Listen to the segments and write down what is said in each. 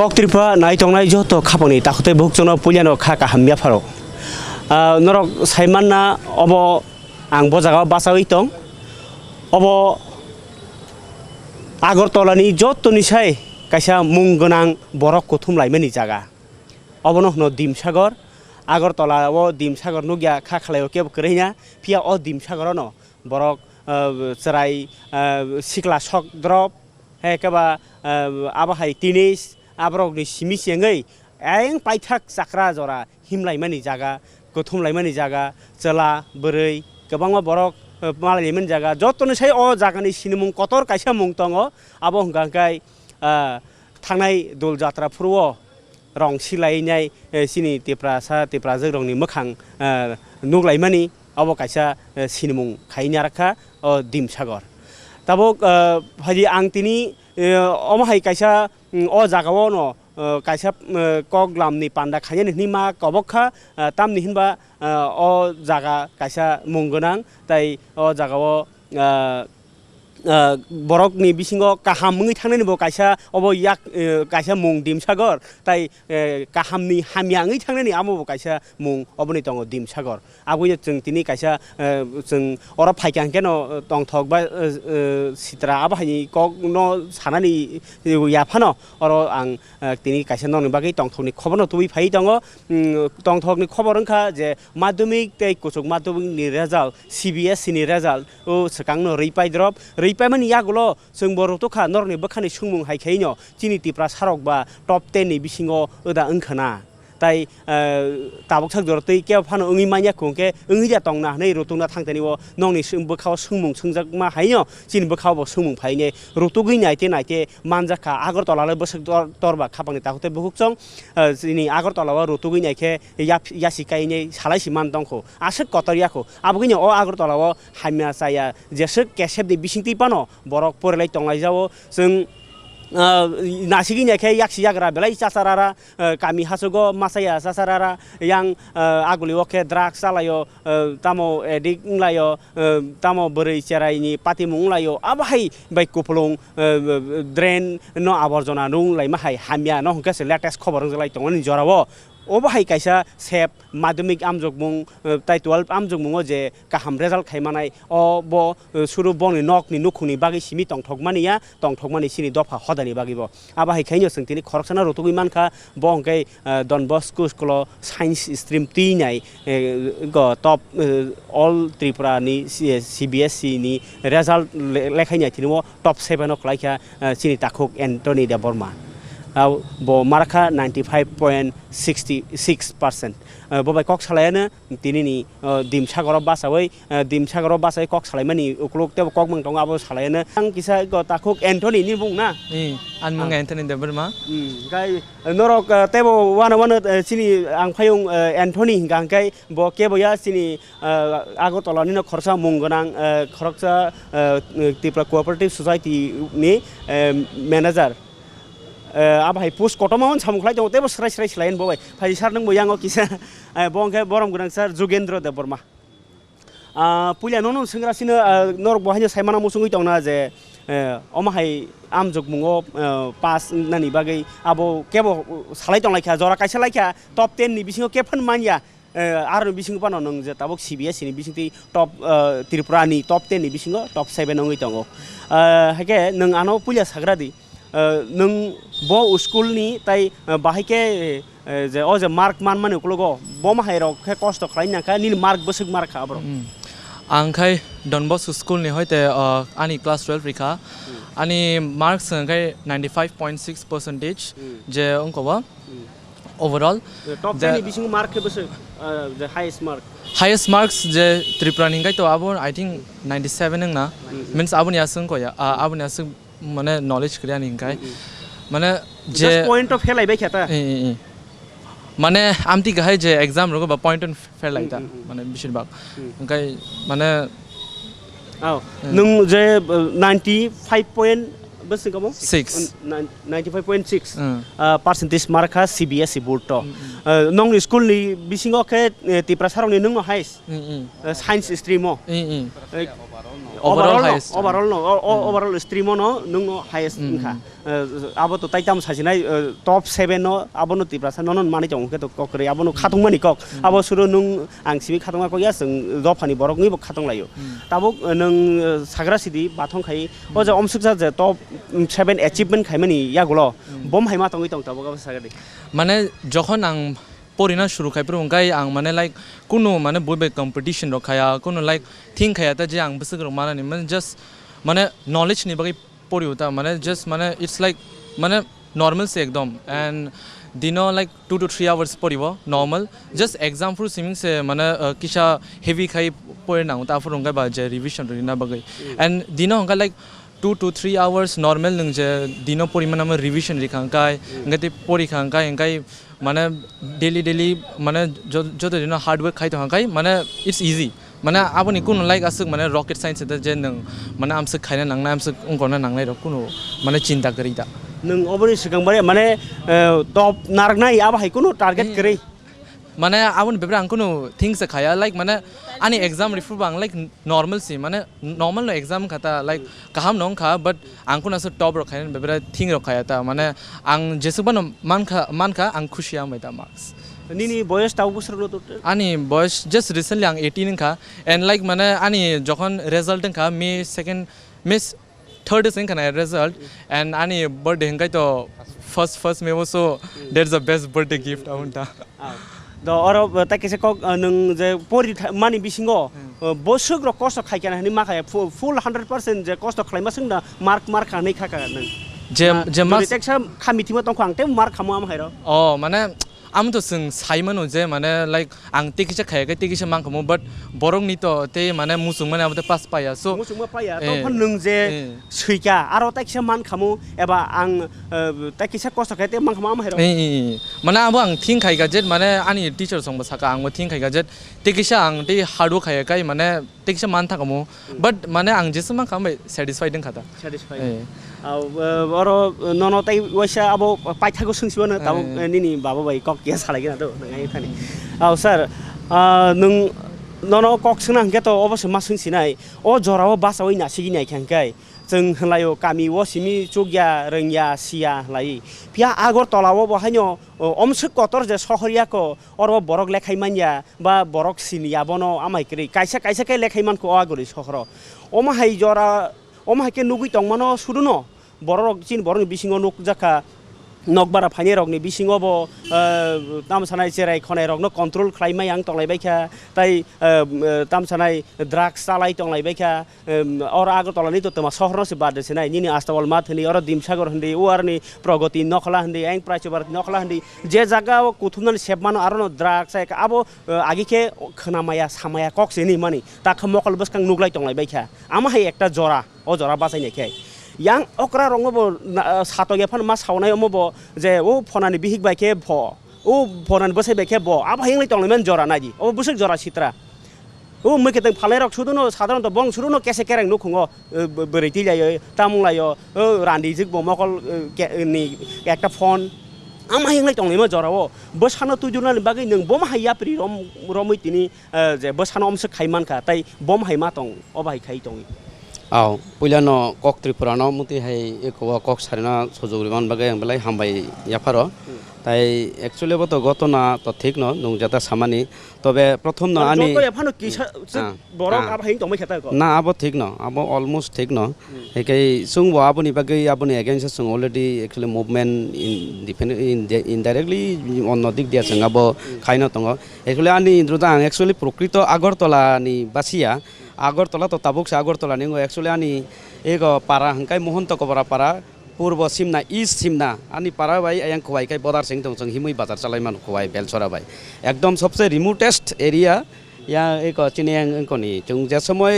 kok tripa nai tong nai joto khaponi takhte bukjono puliano kha ka hamya pharo norok saimanna obo ang bo jaga basawi tong obo Agartala ni joto ni sai kaisa munggonang borok kothum laimani jaga obono no Dimsagar Agartala o Dimsagar nugya kha khlayo ke kreina pia o Dimsagar no borok serai sikla sok drop he kaba abahai tinis abrok ni simi sengai eng paithak sakra jora himlaimani jaga kothumlaimani jaga chela borei gobangma borok malaimani jaga jotoni sai o jagani sinimung kotor kaisa mung tongo abo hangkai thangnai dol jatra phuruo rong silainai sini teprasa teprajak rongni mokhang nuglaimani abo kaisa sinimung khaina rakha o Dimsagar tabok haji ang tini omahai kaisa o jagao no kaisa koglamni panda khanya ni ma kobokha tamni hinba o jaga kaisa munggonang tai o jagao borok ni bisingo kaham mungi thangnani bo kaisa obo yak kaisa mung Dimsagar tai kaham ni hamyangi thangnani amo bo kaisa mung oboni tongo Dimsagar agoi जों tini kaisa जों ora phaikang keno tongthok ba sitra abahani kok no sanani yaphano oro ang tini kaisa noni bagai tongthokni khoborno tubi phai tongo tongthokni khobor wngkha je madhyamik tei kuchuk madhyamik ni result CBSE ni result o sakangno reipai drop reipaimani yagulo जों borok to kha norni bakhani sungmung haikhaino chini tipra sarok ba top 10 ni bisingo oda wngkhana tai tabok thak dor tei ke phano ongi manya kongke ongi ja tongna nei rotungna thangtani bo nongni bokhaw sungmung sungjak ma haino chini bokhaw bo sungmung phaine rotugui naite manjaka Agartala le bosek torba khapangni takhte bukchong chini Agartala wa rotugui naike yasikaine salaisi man tongkho asek kotoriakho abogini o Agartala wa hamya saya jesek kesep de bisingti pano borok porelai tonglai jao जों nasigi nyake yaksi yagra belai sasarara kami hasugo masaya sasarara yang aguli oke drugs salayo tamo edik nglayo tamo borei cerai ni patimung nglayo abahai bai kupulung drain no aborjona nung lai mahai hamya no hongkase latest khoborong jalai tongoni jorawo obahai kaisa sep madhyamik amjokmung tai 12 amjokmungo je kaham result khaimanai o bo suru bongni nokni nukhuni bagi simi tongthokmani sini dofa hodani bagi bo abahai khaino singtini khoroksana rotugui mankha bo hongkai Don Bosco School science stream tinai go top all Tripura ni CBSE ni result lekhaina tinimo top 7 ok laikha sini takhuk Anthony de Borma bo markha 95.66% bo bai kok salayana tinini Dimsagar basawai Dimsagar basai kok salaimani uklok te kok mangtong abo salayana ang kisa go takhuk Anthony ni bungna anmung Anthony de Borma gai norok tebo wana sini ang phayung Anthony gangkai bo keboya sini Agartala ni khorsa munggonang khorsa Tripura Cooperative Society ni manager abahai post kotomon samukhlai dong tebo srai lain boy phai sar nang boyango kisa bongke borom gunang sar Jogendra de Borma pulia nono sengra sino norok bohanya saimana musungui tongna je omahai amjokmungo pas nani bagai abo kebo salai tong laikha jora kaisa laikha top 10 ni bisingo kephan manya आरो बिसिंग पानो नों जे ताबक CBSE नि बिसिंगति टप त्रिपुरा नि टप 10 नि बिसिंग टप 7 नङै दङ हाके नों आनो पुलिया साग्रादि नों बो स्कुल नि ताइ बाहायके जे ओ जे मार्क मान माने उकलगो बो माहायराव के कष्ट खालायनाका नि मार्क बसक मार्क खाब्रो आंखाय Don Bosco School नि होयते आनि क्लास 12 रिखा आनि marks अंखाय 95.6% J अंकवा overall top 10 ni bising mark ke bese the highest marks je Tripura ningai to abon I think 97 nang na means abon yasung ko ya abon yasung mane knowledge kriya ningai mane je just point of fail bai khata mane amti gahai je exam rogo ba point on fail laita mane bishir bag ngai mane nung je 95. 95.6 percentage mark ha CBSE board to nong school ni bisingo ke Tripura sarong ni nung highest science stream mo overall highest overall stream no nung highest ka abo to taitam sajinai top 7 no abo no tiprasa non mani jong ke to kokre abo no khatung mani kok abo suru nung ang sibi khatung ko ya sung jofani borok ngi bo khatung layo tabuk nung sagra sidi bathong khai o je omsukja je top 7 achievement khai mani yagulo bom haima tongi tong tabuk abo sagadi মানে যখন আং পড়িনা শুরু খাই পুরো গাই আং মানে like কোনো মানে বইবে কম্পিটিশন রখায়া কোনো লাইক থিং খায়া তা যে আং বসক মানে মানে জাস্ট মানে নলেজ নি বাকি পড়িও তা মানে জাস্ট মানে ইটস লাইক মানে নরমাল সে একদম এন্ড দিনো লাইক 2 to 3 hours পড়িব normal just exam for swimming সে মানে কিসা হেভি খাই পড়ে না তা ফুরং গাই বা যে রিভিশন রিনা বাকি এন্ড দিনো হঙ্কা like 2 to 3 hours normal nung je dino poriman am revision rikhangkai ngati porikhangkai engkai mane daily mane joto dino hard work khai to hangkai mane it's easy mane aboni kun like asuk mane rocket science ta je nung mane amsuk khaina nangna amsuk ongkona nangnai ro kuno mane chinta kari ta nung oboni sikang bare mane top nargnai aba hai kuno target kare মানে আবন বেবরা আং কোনো things খায়া like মানে আনি exam রিফু বাং like normal C মানে normal no exam খাতা like কাহাম নং খা বাট আং কোন আসে টপ রখায় বেবরা থিং রখায়া তা মানে আং যেসুবান মানখা আং খুশি আমাইতা marks nini boyos taw busur lo to আনি বয়স জাস্ট রিসেন্টলি আং 18 খা এন্ড লাইক মানে আনি যখন রেজাল্ট খা মে second miss third is in kana result and ani birthday hingai to first me also that's the best birthday gift aunta the oro ta kise kok nung je pori mani bisingo bosuk ro cost khaikana hani ma khai full 100% je cost khlaima singna mark khanai khaka nung je mas teksa khamitima tong khang te mark khamu am hairo oh mane am to sing saimano je mane like ang tikisa khaiga tikisa mang khamu but borong ni to te mane musung mane abte pass paya so musung ma paya to phon nung je suika aro teksa man khamu eba ang tekisa cost khai te mang khamu am hairo mane abo ang thing khaiga je mane ani teacher song ba saka ang mo thing khaiga je tikisa ang te hard work khaiga kai mane tikisa man thakamu but mane ang je sama kam satisfied ding khata satisfied oro nono tai waisa abo paithago sungsibo na taw nini baba bai kok ya salagi na to ngai thani sir nung nono kok sungna hangke to obose ma sungsinai o jorao basawai na sigi nai khangkai जों हलायो गामि व सिमि चुगिया रोंया सिया लाई पिया आगर तलाव बहायनो अमसुक Qatar जे सहरियाको अरब बरक लेखाइमानिया बा बरक सिनिया बनो आमाइक्रि काइसा के लेखाइमानको आगरि सहर अमाहाय जरा अमाहायके नुगुइ तंमानो सुरुनो बरक चिन बरक बिसिङो नुक जाका नकबारा फाइने रगनि बिसिङोबो तामसानाय जेराय खनाय रगनो कन्ट्रोल खालामनाय आं तंलायबायखा ताई तामसानाय ड्राग्स चालाय तंलायबायखा और आगो तलानि तो तमा सहरनो से बाद देसनाय निनि आस्तावल माथनि और दिमसागर हन्दै ओआरनि प्रगति नखला हन्दै आं प्राइचबार नखला हन्दै जे जागा कुथुमनानि सेबमानो आरो ड्राग्स आबो आगिखे खोनामाया सामाया कक्सेनि मानि ताखा मकल बसखां नुगलाय तंलायबायखा आमाहाय एकटा जरा ओ जरा बासायनायखाय yang okra rongo bo sato gefan mas hawnai omo bo je o phonani bihik baike pho o phonani bosai baike bo aba hinglai tonglemen jora naji o busuk jora sitra o meke teng phalai rok suduno sadharon to bong suduno kese kereng nukhungo bereiti layo tamung layo randi jik bo mokol ni ekta phone ama hinglai tonglema jora o bosano tujuna bagai nung bom haya pri romoi tini je bosano omse khaiman kha tai bom haima tong obai khai tongi aw puilano kok tripurano muti hai eko kok sarina sojogriman bagai ang belai hambai yaparo tai actually boto gotona to thik no nung jata samani tobe prothom no ani joto yaphano kisa borok aba hin tongmai khata ko na abo thik no abo almost thik no hekai sung bo aboni bagai aboni against sung already actually movement in indirectly onnodik dia sung abo khaina tongo actually ani indruda actually prokrito agortola ni basia Agartala তো তাবুক Agartala নিঙ্গ actually আনি এগো পারা হাঙ্কাই মহন্ত কবরা পারা পূর্ব Simna east সিমনা আনি পারা বাই আয়াং খোয়াই কাই বদার সিং দং जों হিমুই বাজার চালাইমান খোয়াই বেলছরা বাই একদম সবচেয়ে রিমোটেস্ট এরিয়া ইয়া এগো চিনিয়াং কোনি जों যে সময়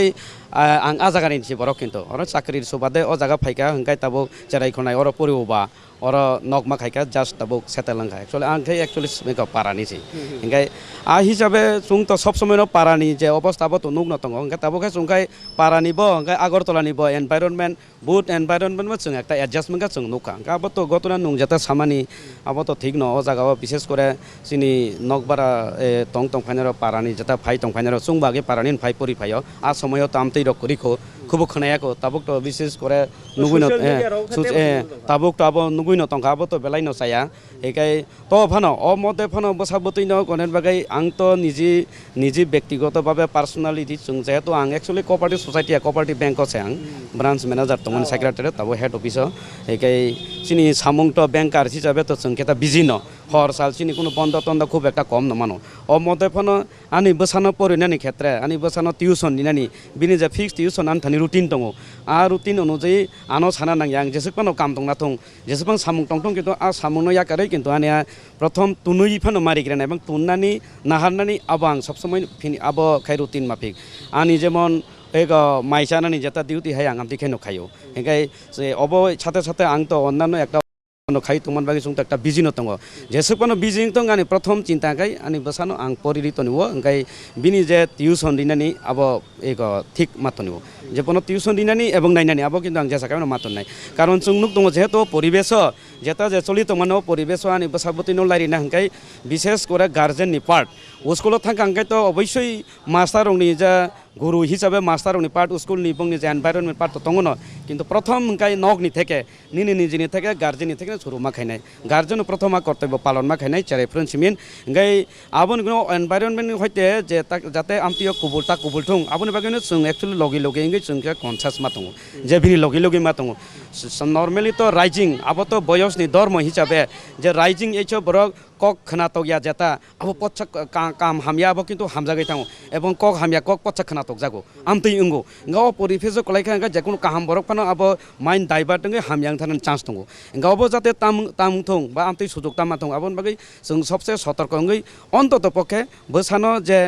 আং আজাগানি সে বড় কিন্তু আর চাকরির সুবাদে ও জায়গা ফাইকা হাঙ্কাই তাবুক যেরাই খনাই or পরিওবা ora nok ma khai ka just tabuk setelang khai actually ang khai actually meka parani si engkai a hisabe sung to sob somoy no parani je obostha bo to nuk no tongo engkai tabuk khai sung khai parani bo engkai agartala ni bo environment boot environment ma sung ekta adjustment ka sung nukha engkai abo to gotona nung jata samani abo to thik no o jaga o bishes kore sini nokbara tong tong phainero parani jata phai tong phainero sung bage parani phai pori phaio a somoyo tamtei rok kori kho খুব খনায়াকো তাবুক তো বিশেষ করে নুগুইন তাবুক তো আবো নুগুইন তংকা আবো তো বেলাই নসায়া একাই তো ফানো অ মতে ফানো বসাবতই ন গনেন বাগাই আং তো নিজি ব্যক্তিগতভাবে পার্সোনালিটি চুং যেহেতু আং actually cooperative society cooperative bank আছে আং ব্রাঞ্চ ম্যানেজার তমন সেক্রেটারি তাবো হেড অফিস একাই চিনি সামুং তো ব্যাংকার হিসাবে তো চুং কেতা বিজি ন হর সাল চিনি কোনো বন্ধ তন্দ খুব একটা কম নমানো অ মতে ফানো আনি বসানো পরিনানি ক্ষেত্রে আনি বসানো টিউশন নিনানি বিনি যে ফিক্স টিউশন আনথানি rutin tongo a rutin অনুযায়ী আনো সানা নাং yang যেসেকপানো কাম দং না থং যেসেপাং সামুং টং টং কিন্তু আ সামুং ন ইয়াকারে কিন্তু আনিয়া প্রথম তুনুই ফানো মারিগ্রেনা এবং তুননানি নাহারনানি আবাং সবসময় ফিনি আবো খাই রুটিন মাফিক আনি যেমন এক মাইসানানি যেটা ডিউটি হাই আং আমতি খাই নখাইও এঙ্কাই অব সাথে সাথে আং তো অন্যান্য একটা খাই তোমার বাকি সুং একটা বিজি নতঙ্গ যেসেকপানো বিজি তং আনি প্রথম চিন্তা গাই আনি বসানো আং পরিরিত নিব এঙ্কাই বিনি যে টিউশন দিনানি আবো এক ঠিক মাতো নিব যে কোনো টিউশন দিনানি এবং নাইনানি আবো কিন্তু আং যেসা কারণ মাতন নাই কারণ চুংনুক দङ যেহেতু পরিবেশ যেটা যে চলিত মানে পরিবেশ আনি বসাবতী ন লাইরিনা হাঙ্কাই বিশেষ করে গার্জেননি পার্ট স্কুল থাকা হাঙ্কাই তো অবশ্যই মাস্টারনি যে গুরু হিসাবে মাস্টারনি পার্ট স্কুলনি বংনি যে এনভায়রনমেন্ট পার্ট তো দङ কিন্তু প্রথম হাঙ্কাই নগনি থেকে নিজিনি থেকে গার্জেননি থেকে শুরু মা খাইনাই গার্জেন প্রথম কর্তব্য পালন মা খাইনাই চারে ফ্রেন্সিমিন হাঙ্কাই আবনি কোনো এনভায়রনমেন্ট হইতে যে যাতে আমতিও কুবুলটা কুবুল থং আবনি বাকি जों एक्चुअली लगे लगे इंगे जों के कन्सास मा दङ जे बिनि लगे लगे मा दङ नर्मेली तो राइजिंग अब तो बयसनि धर्म हिसाबे जे राइजिंग एचो बरक कक खना तो या जेता अब पच्छ काम हामिया अब किन्तु हामजागै थाङो एवं कक हामिया कक पच्छ खना तो जागो आमतै इंगो गाव परिफेस कलायखा जे कोनो काहाम बरक फानो अब माइन डाइभार्ट दङ हामियां थानन चान्स दङ गावबो जाते ताम थं बा आमतै सुजुग तामा थं आबन बागै जों सबसे सतर्क इंगै अन्तत पक्षे बसानो जे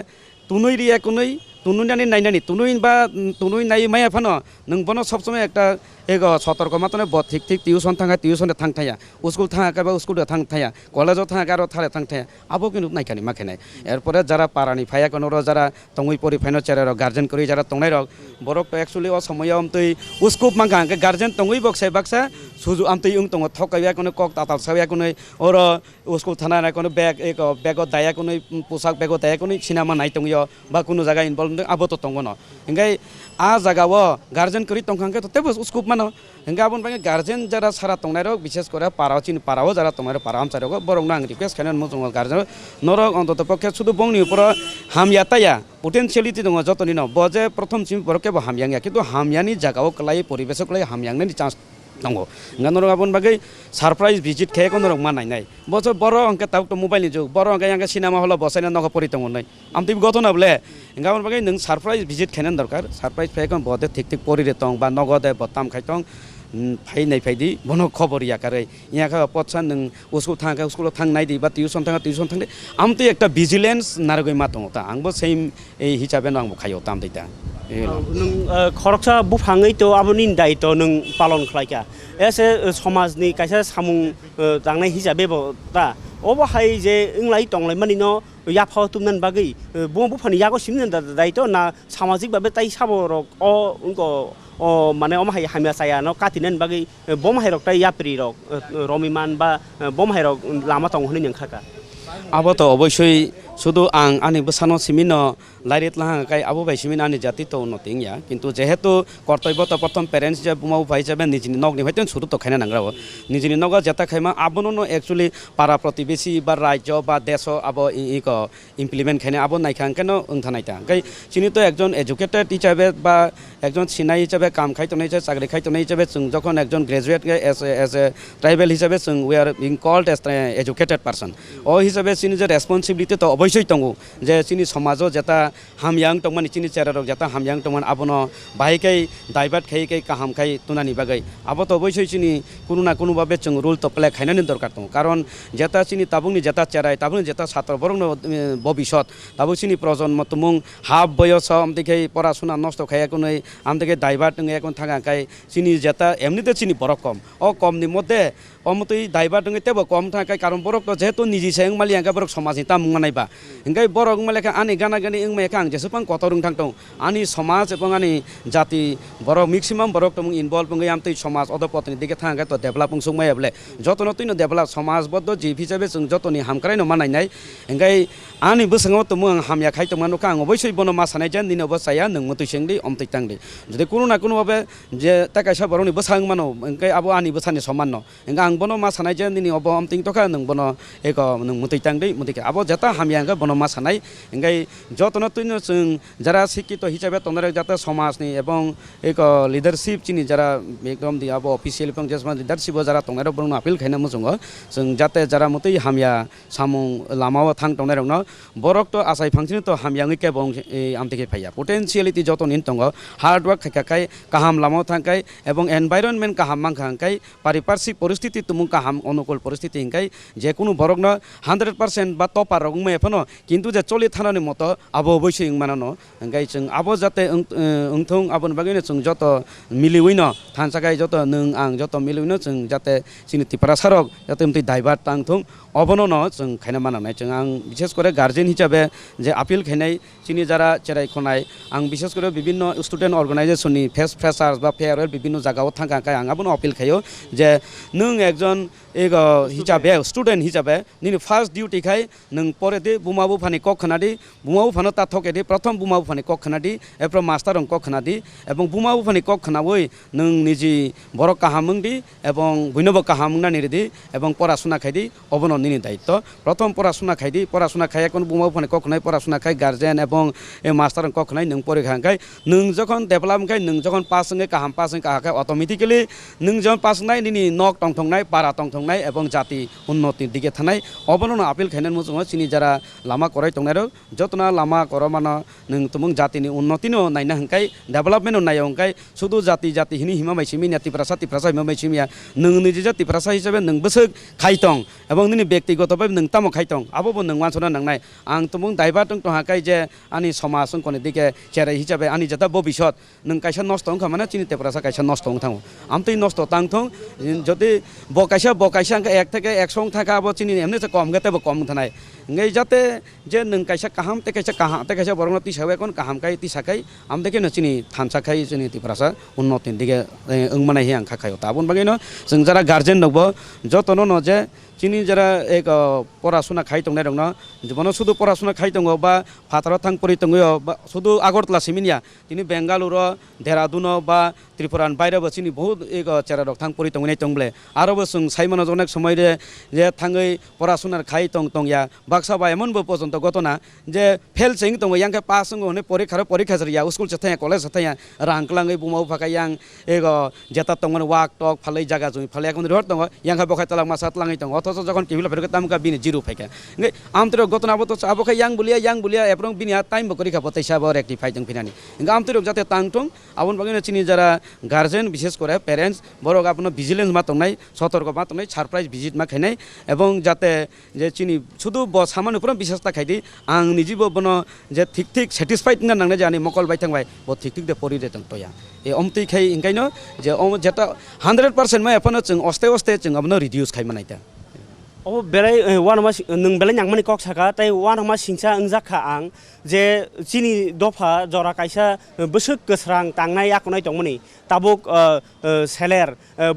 तुनै रिया कुनै तुनुनानि नायनानि तुनुइ नाय माया फानो नों बनो सब समय একটা এগো সতর্ক মাতনে ব ঠিক ঠিক টিউশন থাকা টিউশনে থাংথায়া স্কুল থাকা বা স্কুলে থাংথায়া কলেজও থাকা আর থালে থাংথায়া আবো কিন্তু নাইখানি মাখেনাই এরপরে যারা পারানি ফায়া কোনর যারা তঙ্গুই পরি ফাইনো চেরার গার্জেন করি যারা তংনাই রক বরক তো एक्चुअली ও সময় আমতই উস্কুপ মাঙ্গা গার্জেন তঙ্গুই বক্সাই বাক্সা সুজু আমতই উং তং থকাইয়া কোন কক তাতাল সাইয়া কোন ওর স্কুল থানা না কোন ব্যাগ ব্যাগ দায়া কোন পোশাক ব্যাগ দায়া কোন সিনেমা নাই তঙ্গিয় বা কোন জায়গা ইনভলভ আবো তো তঙ্গ ন ইংগাই आ জায়গাও গার্জেন করি তংখাঙ্কে তো তেবো উস্কুপ মানো हिंगा आबन बागे गार्जेन जरा सारा तंगनाय रक विशेष करे पाराव चिन पाराव जरा तंगनाय पाराम चारक बरं ना आं रिक्वेस्ट खायनान मोजों गार्जेन नरक अन्तत पक्षे शुधु बंगनि उपर हामयाताया पोटेंशियलिटी दङ जतनि न बजे प्रथम चिम बरके हामयांगा किन्तु हामयानि जागाव कलाय परिवेश कलाय हामयांगनि चान्स दङ नरक आबन बागे सरप्राइज भिजिट खेको नरक मानायनाय बज बर अंके ताव तो मोबाइल नि जुग बर अंके यांगा सिनेमा हल बसायना नख परि तंगनाय आमति गथन बले हिंगा आबन बागे नों सरप्राइज भिजिट खायनान दरकार सरप्राइज फेकन बदे ठीक ठीक परि रे तंग बा नगदे बताम खायतंग फाइनाय फाइदि बनो खबर याकारै याका पछा नों उसको थांगा उसको थांनाय दि बा टिउसन थांदे आमति एकटा भिजिलेन्स नारगै मा दङ ता आंबो सेम ए हिसाबै आंबो खायो ताम दैता नों खरकसा बुफाङै तो आबनि दायित्व नों पालन खालायका एसे समाजनि कायसा सामुं दांनाय हिसाबै ता अबहाय जे इंलाय तंलाय मानि न याफाव तुमनान बागै बुफानि यागो सिमन दायित्व ना सामाजिक भाबे ताइ साबरक उनको माने अमाहाय हामिया साया न काटिनान बागै बमहायरक ताइ याप्रि रक रमिमान बा बमहायरक लामा तंग हनि नंखाका अब तो अवश्य शुधु आं आनि बसानो सिमिन लाइरेट लाहा काई आबो बाय सिमिन आनि जाति तो नथिं या किन्तु जेहेतु कर्तव्य तो प्रथम पेरेंट्स जे बुमाउ भाई जाबे निजिनि नगनि भाइतेन शुरु तो खायना नांग्राव निजिनि नग जेता खायमा आबनो न एक्चुअली पारा प्रतिबेसी बा राज्य बा देश आबो इक इमप्लिमेंट खायना आबो नायखां केन ओंथानायता काई चिनि तो एकजन एजुकेटेड हिसाबे बा एकजन सिनाय हिसाबे काम खायतनाय जे चाकरि खायतनाय हिसाबे जों जखन एकजन ग्रेजुएट एज ए ट्राइबल हिसाबे जों we are being called as educated person ओ हिसाबे चिनि जे रेसपन्सिबिलिटी तो अवश्य तंगो जे चिनि समाजो जेता हामयां तंगमान चिनि चेरारक जेता हामयां तंगमान आबनो बाहायकै दाइबात खायकै काहाम खाय तुनानि बागै आबो तो अवश्य चिनि कुनु ना कुनु भाबे जों रुल तो प्ले खायनानि दरकार दं कारण जेता चिनि ताबुंनि जेता चेराय ताबुंनि जेता छात्र बरंनो भबिष्यत ताबु चिनि प्रजन्म तुमुं हाफ बयस आमदेखै पराशुना नष्ट खायाकुनै आमदेखै दाइबात नङै एकन थाङाखाय चिनि जेता एमनिते चिनि बरक कम ओ कमनि मध्य অমতই দায়বা দङ তেबो কম थाखाय কারণ বরক তো যেহেতু নিজে সেং মালি আঙ্কা বরক সমাজনি তা মুঙানাইবা ইংগাই বরক মালেকা আনি গানা গানি ইংমাইকা আং যেসেबां কত রং থাंगतों আনি সমাজ এবং আনি জাতি বরক ম্যাক্সিমাম বরক তমুং ইনভলভ বঙ্গই আমতই সমাজ অদপতনি দিকে থাঙ্गा তো ডেভেলপ সুংমাইবলে যতন তৈনো ডেভেলপ সমাজবদ্ধ জিব হিসাবে जों যতনি হামক্রাইনো মানাইনাই ইংগাই আনি বসङाव তমু আং হামিয়া খাইতोंमोन नका आं অবশ্যই বনো মাসানাই যেন দিনে বসায়া नों মতই সেংদি অমতই তাंगदि যদি কোনো না কোনো ভাবে যে তাকাইসা বরনি বসাং মানো ইংগাই আবো আনি বসানি সমান ন ইংগা আং বনো মাসানাই যেন দিনে অব আমতিং তকা नों বনো এক नों মতই তাंगदि মতই আবো যেটা হামিয়া আঙ্গা বনো মাসানাই ইংগাই যতন তৈনো जों যারা শিক্ষিত হিসাবে তন্দ্রে যাতে সমাজনি এবং এক লিডারশিপ চিনি যারা একদম দি আবো অফিসিয়াল এবং যেসমা লিডারশিপ যারা তংনার বরং আপিল খাইনা মুজङ जों যাতে যারা মতই হামিয়া সামুং লামাও থাং তংনার রং বরক তো আসাই ফাংশন তো হামিয়াङै কেবং আমতিকে ফাইয়া পটেনশিয়ালিটি যত নিন দङ হার্ড ওয়ার্ক খাইকাকাই কাহাম লামাও থাंकाय এবং এনভায়রনমেন্ট কাহাম মাংखांकाय পারিপার্শ্বিক পরিস্থিতি তুমুং কাহাম অনুকূল পরিস্থিতি হিংকাই যে কোনো বরক ন 100% বা টপার রংমে এফনো কিন্তু যে চলি থানানি মতো আবো অবশ্যই মানানো হিংকাই जों আবো যাতে ओंथों আবন বাগैनो जों যত মিলিউইনো থানসাকাই যত नों आं যত মিলিউইनो जों যাতে চিনি তিপারা সারক যাতে মতি দায়বার তাंथों অবনো ন जों খাইনা মানাनाय जों आं বিশেষ করে গার্জেন হিসাবে যে আপিল খাইনাই চিনি যারা চেরাই খনাই आं বিশেষ করে বিভিন্ন স্টুডেন্ট অর্গানাইজেশননি फेस्ट फ्रेशार्स বা फेयारवेल বিভিন্ন জায়গাও থাंकाकाय आं আবনো আপিল খাইও যে नों একজন एक হিসাবে স্টুডেন্ট হিসাবে নিনি ফার্স্ট ডিউটি খাই नों পরে দে বুমা বুফানি কখনাদি বুমা বুফানো তাথকে দে প্রথম বুমা বুফানি কখনাদি এরপর মাস্টার রং কখনাদি এবং বুমা বুফানি কখনাবই नों নিজি বড় কাহামুংদি এবং বৈনব কাহামুংনা নিরিদি এবং পড়াশোনা খাইদি অবন নিনি দায়িত্ব প্রথম পড়াশোনা খাইদি পড়াশোনা খাই এখন বুমা বুফানি কখনাই পড়াশোনা খাই গার্জেন এবং মাস্টার রং কখনাই नों পরীক্ষা খাই नों যখন ডেভেলপ খাই नों যখন পাস হঙে কাহাম পাস হঙে কাহাখাই অটোমেটিক্যালি नों যখন পাস নাই নিনি নক টংথংনাই পারা টংথংনাই এবং জাতি উন্নতির দিকে থানাই অবনন আপিল খাইনান মুজङ চিনি যারা লামা করাই টংনারো যতনা লামা করমানো नों তুমুং জাতিনি উন্নতিনো নাইনা হংকাই ডেভেলপমেন্ট নাই হংকাই শুধু জাতি জাতি হিনি হিমা মাইসিমি নাতি প্রাসা হিমা মাইসিমিয়া नों নিজি জাতি প্রাসা হিসাবে नों বসক খাইতং এবং নিনি ব্যক্তিগতভাবে नों তামো খাইতং আবো नों মানসনা নাংনাই आं তুমুং দায়বা টং টহাকাই যে আনি সমাজ কোনে দিকে চেরাই হিসাবে আনি যেটা ভবিষ্যৎ नों কাইসা নষ্ট হংখা মানে চিনি তেপ্রাসা কাইসা নষ্ট হং থাঙো আমতই নষ্ট তাংথং যদি বকাইসা এক থেকে 100 থাকা আবো চিনি এমনি কম গেতেবো কম থানাই ngay যাতে যে नों কাইসা কাহাম তে কাইসা বরং তিসাবে কোন কাহাম কাই তিসাকাই আম দেখে ন চিনি থানসাকাই চিনি তিপ্রাসা উন্নতির দিকে ওংমানাই হে আং খাখায় তাবন বাগैनो जों যারা গার্জেন নব যতন ন যে চিনি যারা এক পড়াশোনা খাই টংনাই দङ জীবন শুধু পড়াশোনা খাই দङ বা ফাতার থাং পরি দङ বা শুধু আগরতলা সিমিনিয়া তিনি বেঙ্গালুর দেরাদুন বা ত্রিপুরান বাইরেবো চিনি বহুত এক চেরা থাং পরি দङনাই দংবলে আরবো जों সাইমনো অনেক সময় যে থাङै পড়াশোনার খাই টংয়া বাক্সা বা এমনবো পর্যন্ত ঘটনা যে ফেল চেং দङ ইয়াংকে পাস হনে পরীক্ষা জরিয়া স্কুল চেথায়া কলেজ চেথায়া রাংকলাङै বুমাও ফাকাই ইয়াং এক যেটা দङন ওয়াক টক ফালাই জায়গা জমি ফালাই এখন রহর দङ ইয়াংকা বখাই তলাং মাসা তলাङै দङ অথচ যখন কিবিলা ফেরকে তামকা বিনি জিরো ফাইকা আমতরক ঘটনা বতো আবখাই ইয়াং বুলিয়া এবং বিনি টাইম বকরি খাবো তাইসাবো রেক্টিফাই जों ফিনানি আমতরক যাতে তাংথং আবন বাগैनो চিনি যারা গার্জেন বিশেষ করে প্যারেন্টস বড় আপনার ভিজিলেন্স মাতংনাই সতর্ক মাতংনাই সারপ্রাইজ ভিজিট মা খাইনাই এবং যাতে যে চিনি শুধু সামান্য উপর বিশেষতা খাইদি आं निजिबो बनो जे ठीक सेटिसफाइड ना नांनाय जानि मकल बाय थांबाय बो ठीक दे परि दे तंतया ए अमति खाय इंगायनो जे जेटा 100% मा एफनो जों अस्ते जों अबनो रिडिउस खाय मानायता अब बेलाय वानमा नों बेलाय नांमानि कक साका ताय वानमा सिंसा ओंजाखा आं जे चिनि दफा जरा कायसा बोसोक गोस्रां तांनाय आखनाय दंमोनि ताबुक सेलेर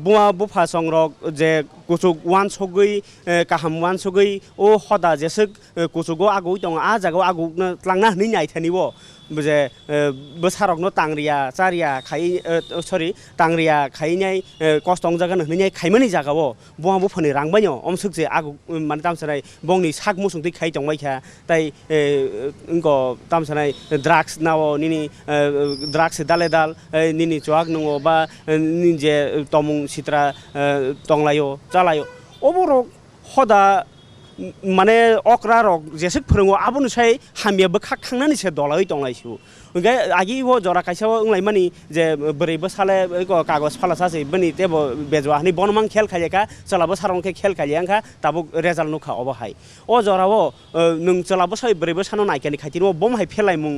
बुवा बुफा संरक जे कुसुक वान सगै काहाम वान सगै ओ हदा जेसक कुसुगो आगौ दं आ जागौ आगौ लांना हनै नायथानिबो जे बोसारकनो तांरिया चारिया खाइ सरि तांरिया खाइनाय कस्तं जागोन हनै खाइमनि जागावो बुवा बुफानि रांबायनो अमसुक जे आगौ माने तामसानाय बंनि साक मुसुंदै खाइ दंबायखा ताय इंको तामसानाय ड्राग्स नावो निनि ड्राग्स दाले दाल निनि चोआक नंगो बा निजे तमुं सित्रा तंलायो चालायो अबरक हदा माने अक्रा रक जेसक फोरोङो आबोनुसाय हामियाबो खाखांनानैसो दलाय दंलायसु ओंखाय आगि वो जरा कायसा ओंलाय मानि जे बोरैबो साले कागज फाला सासै बनि तेबो बेजवा हनै बनमां खेल खायका चलाबो सारंखे खेल खाययांखा ताबो रेजाल्ट नुखा अबहाय अ जरावो नों चलाबो साय बोरैबो सानो नायकानि खायथिनो बम हाय फेलाय मुं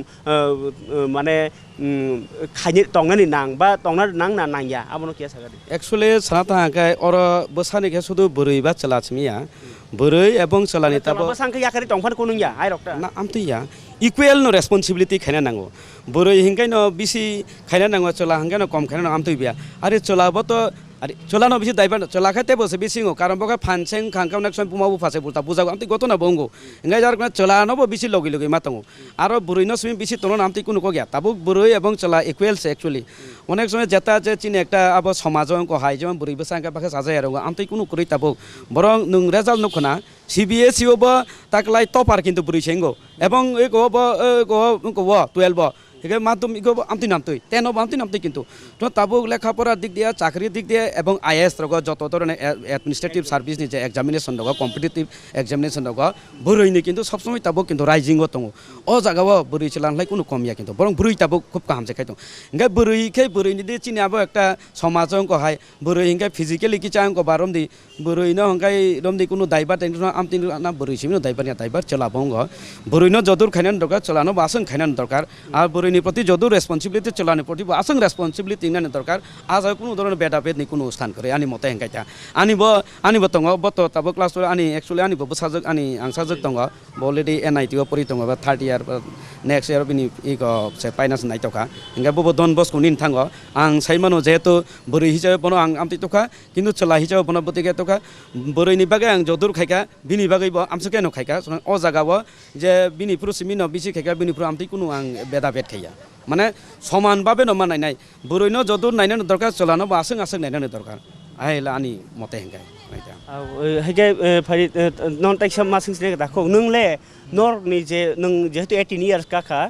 माने खायनो तंनानै नां बा तंना नां ना नांया आबनो किया सागारि एक्चुअली साना थाङाखाय अर बोसानिखाय सुदु बोरै बा चलाचमिया बोरै एबं चलानि ताबो सांखै याखारि तंफान कुनुया आइ रक्ता ना आमतैया इक्वेल नो रेसपन्सिबिलिटी खायना नांगौ बोरै हिंखाय न बिसि खायना नांगौ चला हिंखाय न कम खायना नांगौ आमतैबिया आरे चलाबो तो আরে চলানো বেশি দায়বার চলাখাইতে বসে বেশি কারণ বকা ফানসেং খাঙ্কাম নাক সময় পুমাবো ফাসে বুলতা বুঝাবো আমি গত না বঙ্গো এঙ্গাই যার চলানো বেশি লগে লগে মাতাঙ্গো আর বুড়ইনো সময় বেশি তোলন আমি কোনো কগিয়া তাবুক বুড়ই এবং চলা ইকুয়েলস অ্যাকচুয়ালি অনেক সময় যেটা যে চিনি একটা আবার সমাজ হাই যেমন বুড়ি বসে আঁকা পাখে সাজাই আর আমি কোনো করি তাবুক বরং নং রেজাল্ট নখনা সিবিএসইও বা তাকলাই টপার কিন্তু বুড়ি সেঙ্গো এবং এই গো গো 12 এখানে মাধ্যম আমতি নামতই তেন আমতি নামতই কিন্তু তো তাবুক লেখাপড়ার দিক দিয়ে চাকরির দিক দিয়ে এবং আইএস রগ যত ধরনের অ্যাডমিনিস্ট্রেটিভ সার্ভিস নিচে এক্সামিনেশন রগ কম্পিটিটিভ এক্সামিনেশন রগ বুড়ইনি কিন্তু সবসময় তাবুক কিন্তু রাইজিং দङ ও জায়গাও বুড়ই চলানলাই কোনো কমিয়া কিন্তু বরং বুড়ই তাবুক খুব কাম খাইতো ইংগাই বুড়ইনি দিয়ে চিনিয়াবো একটা সমাজ হাই বুড়ই হিংগাই ফিজিক্যালি কি চাং বারম দি বুড়ইনো হংকাই রমদি কোনো দায়বার টেনশন আমতি না বুড়ই সিমিনো দায়বার চলাবো বুড়ইনো যদুর খাইনান দরকার চলানো বাসন খাইনান দরকার আর বুড়ইনি প্রতি যদুর রেসপন্সিবিলিটি চলানো প্রতি আসং রেসপন্সিবিলিটি ইংনানি দরকার আজ কোনো ধরনের বেদাভেদ নি কোনো স্থান করে আনি মতে হেংকাইতা আনিব দङ বত তাবো ক্লাস আনি একচুয়ালি আনিব সাজক আনি आं साजक दङ अलरेडि एनआईटी परि दङ बा 3rd इयार नेक्स्ट इयार बिनि इको से पाइनास नाइतोका इंगा बबो डन बस्को निन थाङो आं साइमानो जेहेतु बुरै हिसाबै बनो आं आमति तोका किन्तु चला हिसाबै बनो बतिके तोका बुरैनि बागै आं जदुर खाइका बिनि बागै बो आमसो केनो खाइका अ जागाबो जे बिनि प्रुसिमिनो बिसि खाइका बिनि प्र आमति कुनु आं बेदा बेद खाइया माने समान भाबे न मानायनाय बुरैनो जदुर नायनो दरकार चलानो बा आसं नायनो दरकार आइला आनि मते हेंगाय हेगे फारि नन टाइक्स मासिं सिले दाखौ नोंले नर नि जे नों जेहेतु 18 इयार्स काखा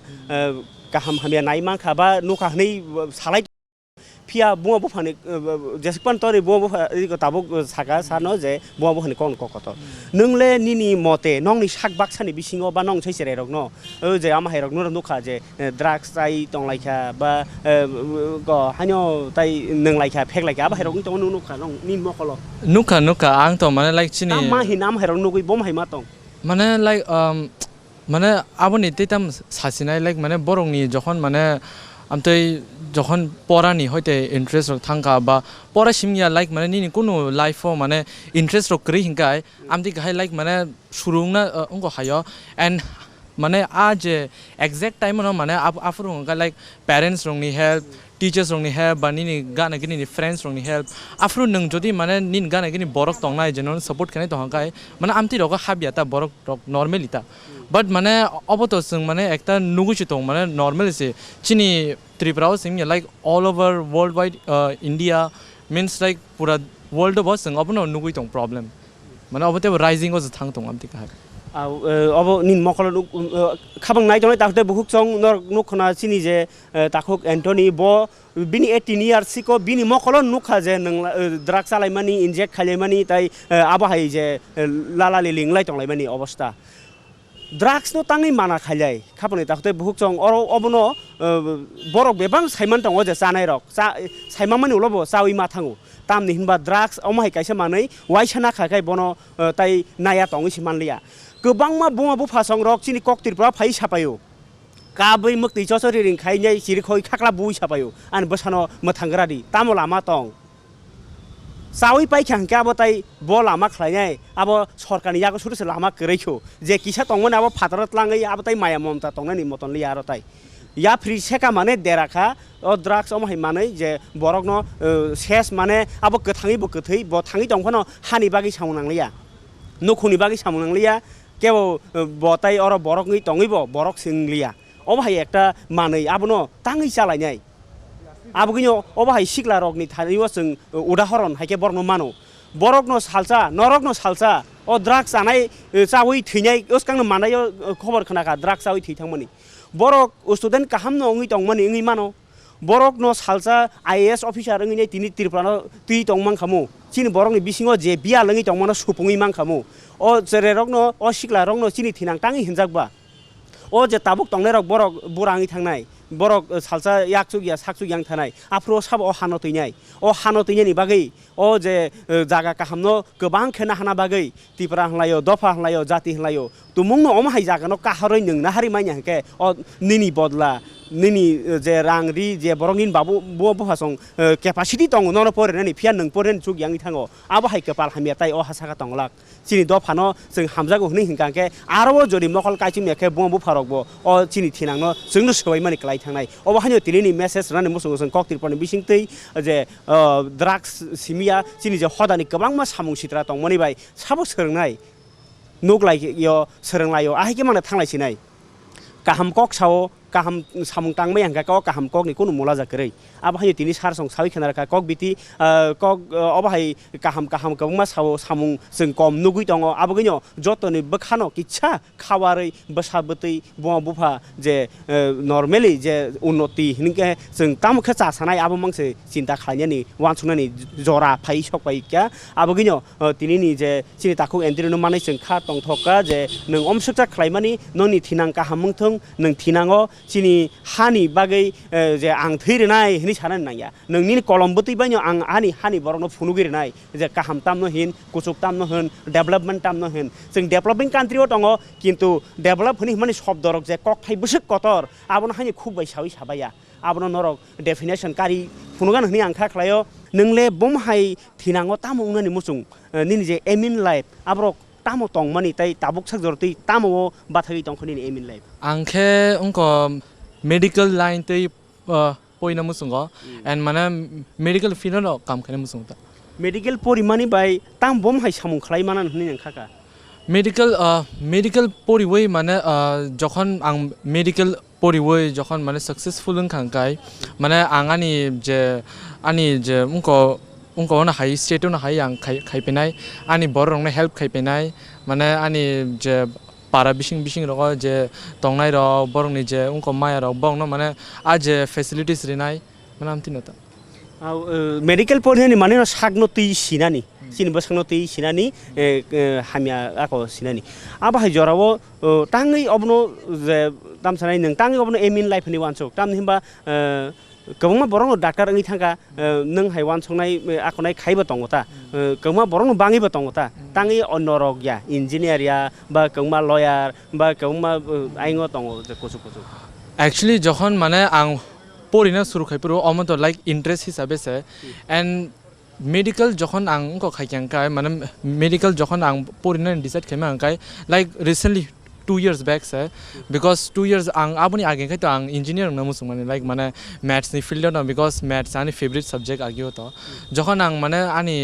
गाहाम हामिया नाय माखा बा नखा हनै सालाय फिया बुङा बफानि जेसेबां तरि बुङा बफा ताबुक सागा सानो जे बुङा बफानि कोन ककत नोंले निनि मते नंनि साक बाक्सानि बिसिङाव बा नं सैसेरे रक न जे आमा हायरक न नखा जे ड्राग्स ताइ तंलायखा बा ग हानो ताइ नंलायखा फेगलायखा आबा हायरक तंग नखा नं निन मखल नुखा आं तो माने लाइक चिनि मा हि नाम हायरक नगै बम हाय मा तंग माने लाइक माने आबनि तेताम सासिनाय लाइक माने बरंनि जखन माने आमतै যখন পড়ানি হইতে ইন্টারেস্ট থাকা বা পড়া সিমিয়া লাইক মানে নিনি কোনো লাইফও মানে ইন্টারেস্ট করি হিংকাই আমতি গাহাই লাইক মানে শুরুংনা অঙ্ক হায় এন্ড মানে আজ এক্সাক্ট টাইম মানে আফুর হংকা লাইক প্যারেন্টস রংনি হেল্প টিচার্স রংনি হেল্প বা নিনি গানা গিনি ফ্রেন্ডস রংনি হেল্প আফুর নং যদি মানে নিন গানা গিনি বরক তংনাই যেন সাপোর্ট খানাই তংকাই মানে আমতি রক হাবিয়াতা বরক নরমালিতা বাট মানে অবতো जों মানে একটা নুগুছি দं মানে নরমাল সে চিনি Tripura Singh like all over world wide India means like पूरा वर्ल्ड बस जों अब नुगुइ दं प्रॉब्लम माने अब ते राइजिंग अ थांग दं आमति का अब निन मखल खाबां नाय दं ताखते बहुत सं नखना चिनि जे ताखुक एन्टनी बो बिनि 18 इयार्स सिको बिनि मखल नुखा जे नों ड्राग्स आलायमानि इंजेक्ट खालायमानि ताइ आबाहाय जे लालालि लिंलाय तंलायमानि अवस्था ड्राग्स नो ताङै माना खायलाय खापनि ताखते बहुत सं अबनो बरक बेबां साइमान दङ जे जानाय रक साइमामानि उलबो सावि मा थाङो तामनि हिनबा ड्राग्स अमाय कायसे मानै वाइसाना खाखाय बनो ताइ नाया तङै सिमानलिया गोबां मा बुङा बु फासं रक चिनि कक्तिरफ्रा फाइ सापायो काबै मक्ति चसरि रिं खायनाय सिरिखय खाक्ला बुइ सापायो आन बसानो मथांगरादि तामो लामा तङ सावि पाइखांके अब ताइ ब लामा खालायनाय अब सरकारनि यागो सुरुसे लामा करैखो जे किसा तंगमोन अब फादरत लाङै अब ताइ माया ममता तंगनानि मतन लिया आरो ताइ या फ्रि सेका माने देराखा अ ड्राग्स अमहाय माने जे बरकनो सेस माने अब गोथाङै बो गोथै ब थाङै दंफानो हानि बागै सामनांलिया नखुनि बागै सामनांलिया केव बताइ अर बरकनि तङैबो बरक सिंलिया अबहाय एकटा मानै आबनो ताङै चालायनाय आबगिनो अबहाय सिगला रगनि थानियो जों उदाहरण हायके बरनो मानो बरकनो सालसा नरकनो सालसा अ ड्राग्स जानाय चावै थैनाय उसकांनो मानायो खबर खोनाका ड्राग्स चावै थैथांमोनि बरक स्टुडेन्ट काहामनो ओङै तंमोनि ओङै मानो बरकनो सालसा आईएएस अफिसार ओङै तिनि तिरफ्रानो तुइ तंमां खामु चिनि बरकनि बिसिङो जे बिया लोङै तंमानो सुपुङै मां खामु अ जेरे रगनो अ सिगला रगनो चिनि थिनां ताङै हिनजाकबा अ जे ताबुक तंनाय रग बरक बुराङै थांनाय borok salsa yakchuk ya sakchuk yang thanai afro sab o hano teinai o hano teinani bagai o je jaga kahamno gobang khena hana bagai tipra hlayo dofa hlayo jati hlayo tumungno om hai jaga no kaharoi nung na hari manya ke o nini bodla nini je rangri je borongin babu bo bhasong capacity tong no pore nani phian nung pore chuk yang thango abo hai kepal hamia tai o hasaka tonglak chini dofano जों hamjago hni hingkangke aro jodi mokol kaichim yake bo bo farokbo o chini thinangno जोंनो सबाय मानि klai thangnai obo haino tilini message rani musung जों kok tirponi bisingtei je drugs simia chini je hodani kabangma samung sitra tongmani bai sabo sorongnai nuklai yo soronglai yo ahike mangna thanglai sinai kaham kok sao kaham samung tangmai angka kok kaham kok ni kono mola jakrei abo haino tini sar song sawi khana ka kok biti kok obo hai kaham kabangma sao samung जों kom nugui tongo abo gino jotoni bakhano kicha khawarei basabotei bo bufa je normally je unnoti hinke जों tam khacha sanai abo mangse cinta khlainani wansungani jora phai sokpai kya abo gino tinini je chini taku endrino manai जों kha tongthoka je nung omsukta khlaimani noni thinang kahamung thong nung thinango chini hani bagai je ang theirenai hini sanan nangya nungni kolombuti banyo ang hani borokno phunugirenai je kaham tamno hin kusuk tamno hin development tamno hin जों developing country o tongo kintu develop hini mani sob dorok je kok thai busuk kotor abono hani khub bai sawi sabaya abono norok definition kari phunugan hini angkha khlayo nungle bom hai thinango tamo ungani musung nini je aim in life abrok tamo tong mani tai tabuk sak jorti tamo bathagi tong khoni aim in life angke ungko medical line tei poina musungo and mana medical field no kam khane musungta medical porimani bai tam bom hai samung khlai manan hni angkha ka medical পরিবই মানে যখন আং medical পরিবই যখন মানে successful খাঙ্কাই মানে আঙানি যে উনকো না high স্টেটও না হাই আং খাইপেনাই আনি বড় রংনা হেল্প খাইপেনাই মানে আনি যে পারা বিশিং রগ যে টংনাই র বরংনি যে উনকো মায়া র বং মানে আজ ফেসিলিটিস রিনাই মানে আমতিনতা medical porihani mane no sagno tui sinani chini basangno tui sinani hamia ako sinani aba hai jorao tangai obno je tamsanai nang tangai obno aim in life ni wansok tam himba kobangma borong doctor ngi thanga nang hai wansongnai akonai khaiba tongota kobangma borong bangi ba tongota tangai onorok ya engineer ya ba kobangma lawyer ba kobangma aingo tongo je kosu actually যখন মানে আং পরিনা শুরু খাইপুরো অমত like interest হিসাবে সে and medical যখন আং কো খাইকাঙ্কাই মানে medical যখন আং পরিনা ডিসাইড খাইমা আংকাই like recently 2 years back sir because 2 years ang aboni age khai to ang engineer na musung mane like mane maths ni field na because maths ani favorite subject agyo to jokhon ang mane ani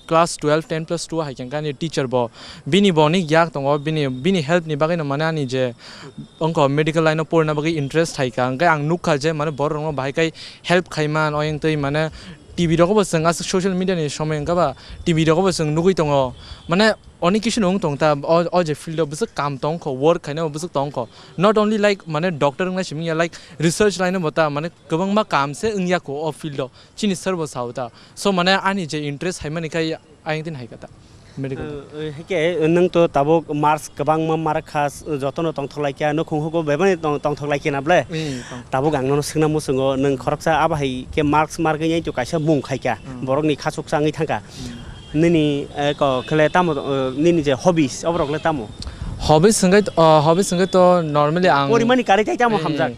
class 12 10 plus 2 hai kan ni teacher bo bini boni yak tongo bini help ni bagai na mane ani je onko medical line porna bagai interest hai ka ang nukha je mane bor rong bai kai help khaiman oyeng tei mane TV রকম जों आस social media नि समय गाबा TV रकम जों नुगै दङ माने अनेक किसु नङ दङ ता अ जे फिल्ड बस काम दङ ख वर्क खाने बस दङ ख नट ओनली लाइक माने डॉक्टर न सिमिया लाइक रिसर्च लाइन बता माने गोबां मा काम से इंगिया को अ फिल्ड चिनि सर्विस हाउता सो माने आनि जे इंटरेस्ट हाय माने kai आइं दिन हायकाता medical heke nang to tabo mars kabang ma mar khas jotono tongthlai kya no khunghugo bebani tongthlai kya nable tabo gangno singna musungo nang khoroksa abahai ke marks margai to kaisa mung khai kya borok ni khasuksa ngai thangka nini ko khale tamo nini je hobbies obrok le tamo hobbies sangai to normally ang porimani kare tai tamo hamjak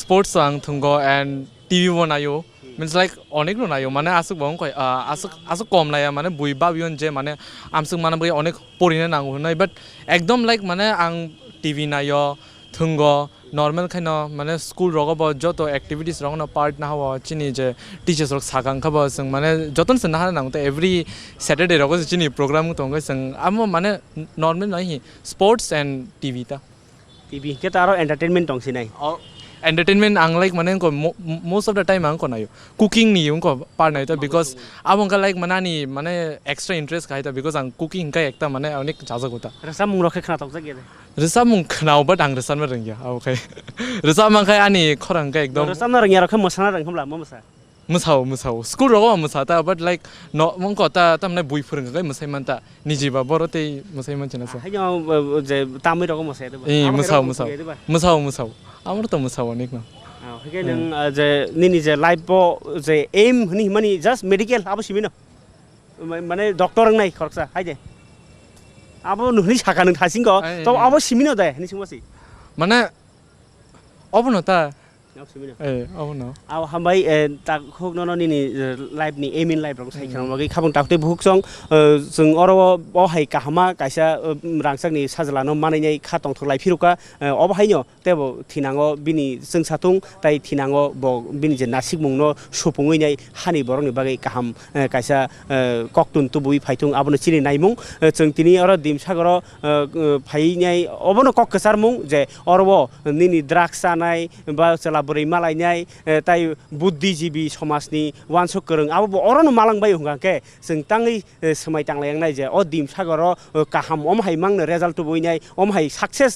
sports ang thungo and tv bonayo means like অনেক নাইও মানে আসুক বং কয় আসুক কম নাই মানে বুইবা বিয়ন যে মানে আমসুক মানে বই অনেক পড়িনে নাঙ্গু নাই বাট একদম লাইক মানে আং টিভি নাইও থুঙ্গ নরমাল খাইন মানে স্কুল রগব যত অ্যাক্টিভিটিস রগন পার্ট না হওয়া চিনি যে টিচার্স রক সাগাং খাব जों মানে যতন সে না নাং তো এভরি স্যাটারডে রগ চিনি প্রোগ্রাম তঙ্গ जों আম মানে নরমাল নাই স্পোর্টস এন্ড টিভি তা টিভি কে তারো এন্টারটেইনমেন্ট তংসি নাই entertainment ang like mane ko most of the time ang ko nayo cooking ni yung ko par na ito because abong ka like manani mane extra interest ka ito because ang cooking ka ekta mane onik jaza gota rasam mung rokhe khana tokja gele resam mung khnau but ang resam ma rengya okay resam mang kai ani khorang ka ekdom resam na rengya rokhe mosana reng khomla momsa musau school rogo musa ta but like no mong ko ta tamne bui phurang ka musai man ta niji ba borote musai man china sa hayo je tamai rogo mosai de musau আমার তো মুসাও অনেক না Hingga neng je nini je life bo je aim ni mani just medical abo simino. Mane doctor ang nai khorsa hai je. Abo nuhni saka neng thasing ko to abo simino dai ni singwasi. মানে অবনো তা Abo simino. অবনো Aw hambai tak khok no nini life ni aim in life rong sai khang bagi khabang takte bhuk song jeng oro bo hai kahama kaisa rangsak ni sajlano manai khatong thlai phiruka obo haino tebo thinango bini jeng satung tai thinango bo bini je nasik mungno supungui nai hani borong ni bagi kaham kaisa koktun tubui phaitung abono chini naimung jeng tini oro dimsagoro phai nai obono kok kesar mung je oro nini drugs sanai ba chela buri malai nai tai buddhijibi समाजनि वानसक गोरों आबो अरनो मालांबाय हुंगाके जों ताङै समाय तांलायनाय जे अ दिमसागरो काहाम अमहाय मांनो result बुइनाय अमहाय success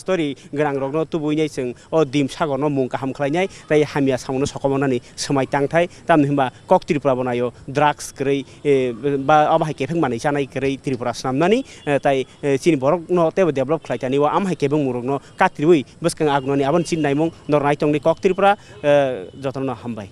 story गोनां रगनो तुबुइनाय जों अ दिमसागरनो मुं काहाम खलायनाय ताय हामिया सामनो सकमनानै समाय तांथाय ताम हिमबा कक त्रिपुरा बनायो ड्राग्स गरै बा अमहाय केफें मानै जानाय गरै त्रिपुरा सामनानै ताय चिनि बरकनो तेबो डेभलप खलायतानि वा अमहाय केबं मुरगनो कात्रिबुइ बसकां आगननि आबन चिन्नायमं नरनाय तंनि कक त्रिपुरा जतन हामबाय